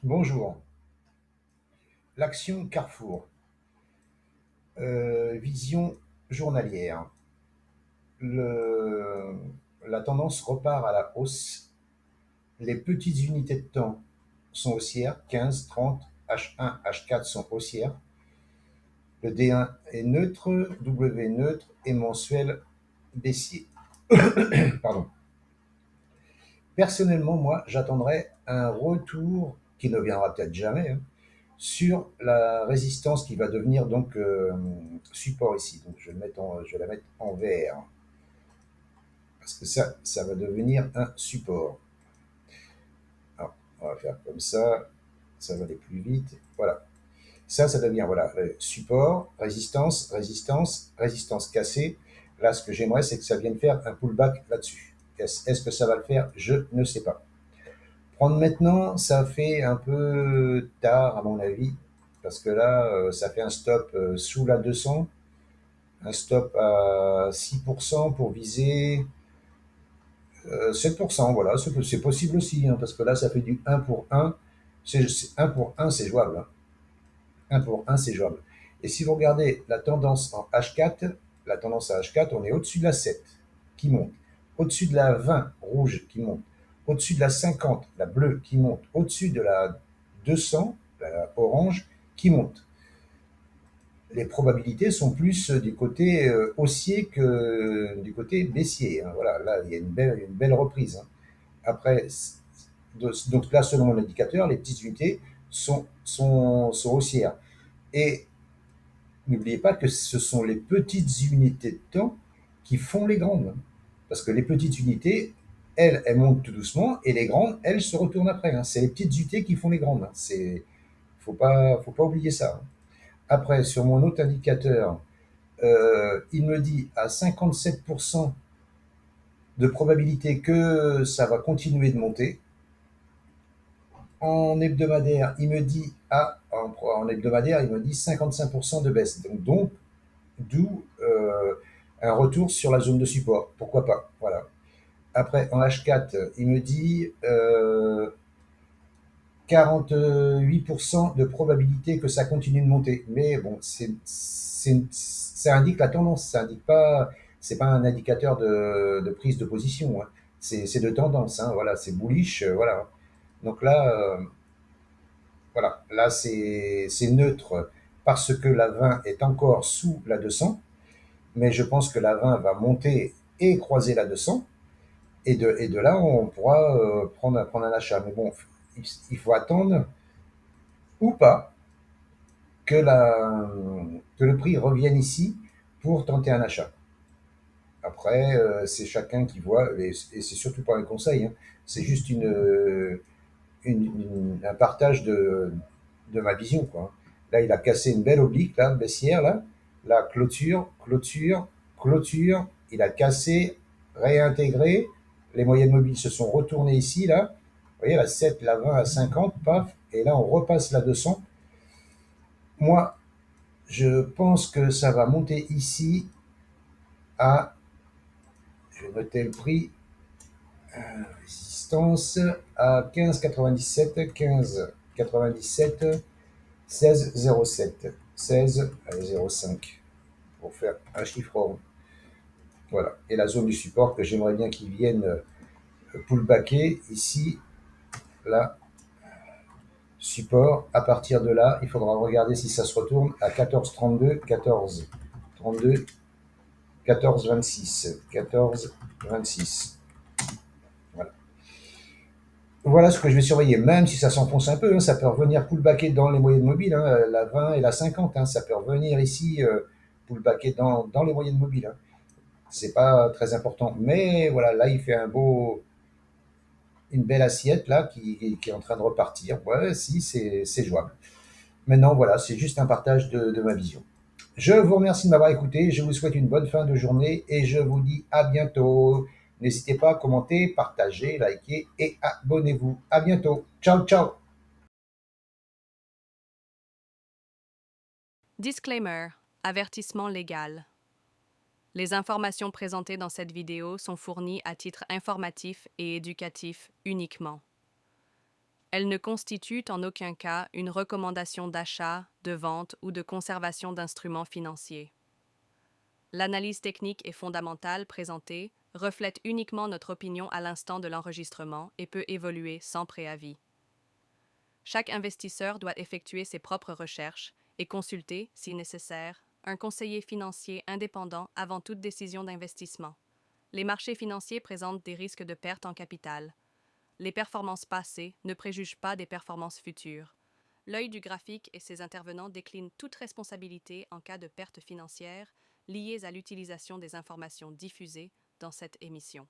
Bonjour. L'action Carrefour. Vision journalière. Le- la tendance repart à la hausse. Les petites unités de temps sont haussières. 15, 30, H1, H4 sont haussières. Le D1 est neutre, W neutre et mensuel baissier. Pardon. Personnellement, moi, j'attendrai un retour qui ne viendra peut-être jamais, hein, sur la résistance qui va devenir donc support ici. Donc je vais la mettre en vert parce que ça va devenir un support. Alors, on va faire comme ça va aller plus vite. Voilà. Ça devient voilà, support, résistance, résistance, résistance cassée. Là, ce que j'aimerais, c'est que ça vienne faire un pullback là-dessus. Est-ce que ça va le faire? Je ne sais pas. Prendre maintenant, ça fait un peu tard à mon avis, parce que là, ça fait un stop sous la 200, un stop à 6% pour viser 7%, voilà, c'est possible aussi, hein, parce que là, ça fait du 1 pour 1, 1 pour 1, c'est jouable, hein. 1 pour 1, c'est jouable. Et si vous regardez la tendance en H4, la tendance à H4, on est au-dessus de la 7 qui monte, au-dessus de la 20 rouge qui monte, au-dessus de la 50, la bleue qui monte, au-dessus de la 200, la orange qui monte. Les probabilités sont plus du côté haussier que du côté baissier, hein. Voilà, là, il y a une belle reprise, hein. Après, donc là, selon mon indicateur, les petites unités sont haussières. Et n'oubliez pas que ce sont les petites unités de temps qui font les grandes. Parce que les petites unités, elles montent tout doucement, et les grandes, elles se retournent après, hein. C'est les petites unités qui font les grandes, hein. Faut pas oublier ça, hein. Après, sur mon autre indicateur, il me dit à 57% de probabilité que ça va continuer de monter. En hebdomadaire, il me dit en hebdomadaire, il me dit 55% de baisse. Donc d'où un retour sur la zone de support. Pourquoi pas? Voilà. Après, en H4, il me dit 48% de probabilité que ça continue de monter. Mais bon, ça indique la tendance, ça indique pas, c'est pas un indicateur de prise de position, hein. C'est de tendance, hein, voilà, c'est bullish, voilà. Donc là, voilà, là c'est neutre parce que la 20 est encore sous la 200, mais je pense que la 20 va monter et croiser la 200, et de là, on pourra prendre un achat. Mais bon, il faut attendre ou pas que, que le prix revienne ici pour tenter un achat. Après, c'est chacun qui voit, et c'est surtout pas un conseil, hein, c'est juste un partage de ma vision, quoi. Là, il a cassé une belle oblique, là, baissière, là. La clôture, clôture, clôture. Il a cassé, réintégré. Les moyennes mobiles se sont retournées ici, là. Vous voyez, la 7, la 20, la 50, paf. Et là, on repasse la 200. Moi, je pense que ça va monter ici à, je vais noter le prix, résistance à 15,97, 15,97, 16,07, 16,05 pour faire un chiffre rond. Voilà. Et la zone du support que j'aimerais bien qu'il vienne pullbacker ici, là, support. À partir de là, il faudra regarder si ça se retourne à 14,32, 14,32, 14,26, 14,26. Voilà. Voilà ce que je vais surveiller, même si ça s'enfonce un peu, hein, ça peut revenir pullbacker dans les moyennes mobiles, hein, la 20 et la 50, hein, ça peut revenir ici pullbacker dans les moyennes mobiles, hein. C'est pas très important, mais voilà, là il fait une belle assiette là qui est en train de repartir. Ouais, si, c'est jouable. Maintenant, voilà, c'est juste un partage de ma vision. Je vous remercie de m'avoir écouté, je vous souhaite une bonne fin de journée et je vous dis à bientôt. N'hésitez pas à commenter, partager, liker et abonnez-vous. À bientôt. Ciao, ciao. Disclaimer. Avertissement légal. Les informations présentées dans cette vidéo sont fournies à titre informatif et éducatif uniquement. Elles ne constituent en aucun cas une recommandation d'achat, de vente ou de conservation d'instruments financiers. L'analyse technique et fondamentale présentée reflète uniquement notre opinion à l'instant de l'enregistrement et peut évoluer sans préavis. Chaque investisseur doit effectuer ses propres recherches et consulter, si nécessaire, un conseiller financier indépendant avant toute décision d'investissement. Les marchés financiers présentent des risques de perte en capital. Les performances passées ne préjugent pas des performances futures. L'œil du graphique et ses intervenants déclinent toute responsabilité en cas de perte financière liées à l'utilisation des informations diffusées dans cette émission.